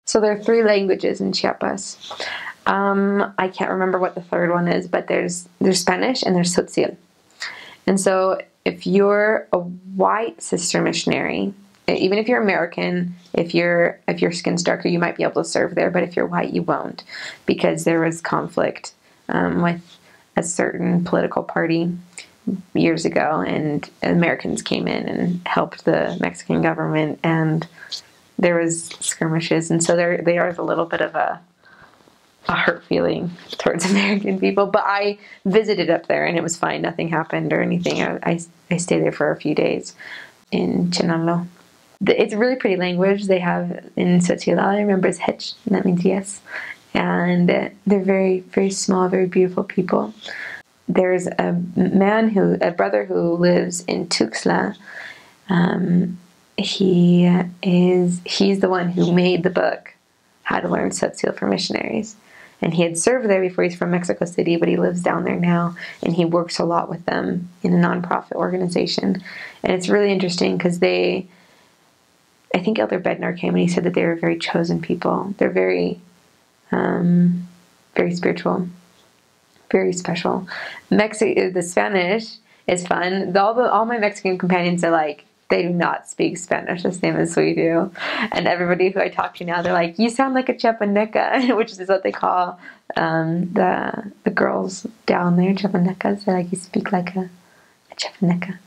So there are three languages in Chiapas. I can't remember what the third one is, but there's Spanish and there's Tzotzil. And so if you're a white sister missionary, even if you're American, if your skin's darker, you might be able to serve there. But if you're white, you won't, because there was conflict with a certain political party years ago, and Americans came in and helped the Mexican government, and there was skirmishes, and so there is a little bit of a hurt feeling towards American people. But I visited up there, and it was fine. Nothing happened or anything. I stayed there for a few days in Chinanlo. It's a really pretty language. They have in Tzotzil, I remember is Hech, and that means yes. And they're very, very small, very beautiful people. There's a brother who lives in Tuxtla. He's the one who made the book, How to Learn Tzotzil for Missionaries. And he had served there before. He's from Mexico City, but he lives down there now, and he works a lot with them in a nonprofit organization. And it's really interesting because I think Elder Bednar came and he said that they were very chosen people. They're very, very spiritual, very special. The Spanish is fun. All my Mexican companions are like, they do not speak Spanish the same as we do. And everybody who I talk to now, they're like, you sound like a Chiapaneca, which is what they call the girls down there, Chiapanecas. They're like, you speak like a Chiapaneca.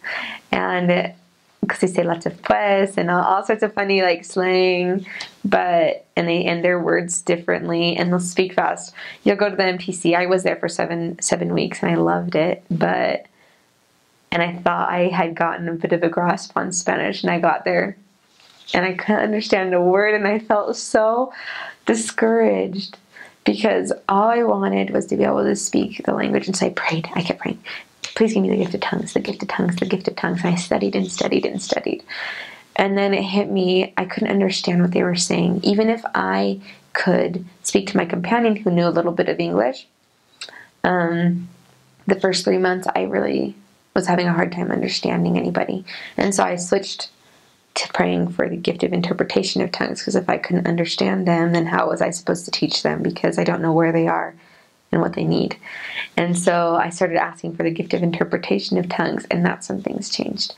And because they say lots of pues and all sorts of funny like slang, and they end their words differently, and they'll speak fast. You'll go to the MTC. I was there for seven weeks, and I loved it, and I thought I had gotten a bit of a grasp on Spanish, and I got there and I couldn't understand a word, and I felt so discouraged because all I wanted was to be able to speak the language. And so I kept praying, please give me the gift of tongues, the gift of tongues, the gift of tongues. And I studied and studied and studied. And then it hit me, I couldn't understand what they were saying. Even if I could speak to my companion who knew a little bit of English, the first 3 months I really was having a hard time understanding anybody. And so I switched to praying for the gift of interpretation of tongues, because if I couldn't understand them, then how was I supposed to teach them? Because I don't know where they are and what they need. And so I started asking for the gift of interpretation of tongues, and that's when things changed.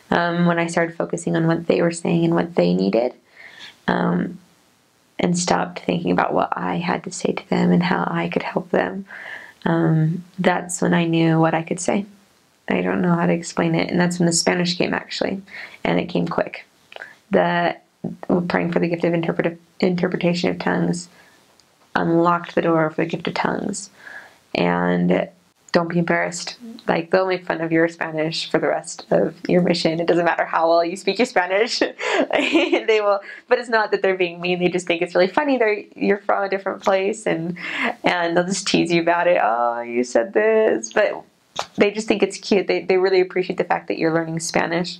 When I started focusing on what they were saying and what they needed, and stopped thinking about what I had to say to them and how I could help them, that's when I knew what I could say. I don't know how to explain it. And that's when the Spanish came, actually. And it came quick. Praying for the gift of interpretation of tongues unlocked the door for the gift of tongues. And don't be embarrassed. Like, they'll make fun of your Spanish for the rest of your mission. It doesn't matter how well you speak your Spanish. They will. But it's not that they're being mean. They just think it's really funny. You're from a different place. And they'll just tease you about it. Oh, you said this. But they just think it's cute. They really appreciate the fact that you're learning Spanish.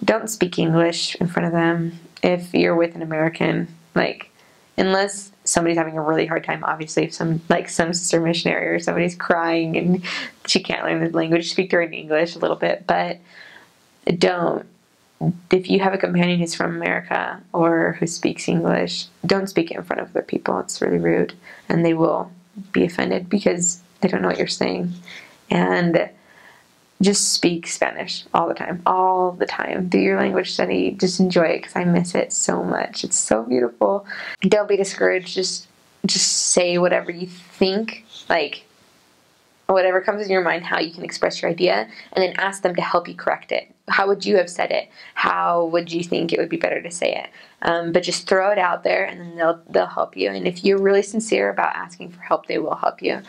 Don't speak English in front of them if you're with an American. Like, unless somebody's having a really hard time, obviously, if some sister missionary or somebody's crying and she can't learn the language, speak to her in English a little bit. But don't. If you have a companion who's from America or who speaks English, don't speak it in front of other people. It's really rude, and they will be offended because they don't know what you're saying. And just speak Spanish all the time. Do your language study. Just enjoy it, because I miss it so much. It's so beautiful. Don't be discouraged. Just say whatever you think, like whatever comes in your mind, how you can express your idea, and then ask them to help you correct it. How would you have said it? How would you think it would be better to say it? But just throw it out there, and then they'll help you. And if you're really sincere about asking for help, they will help you.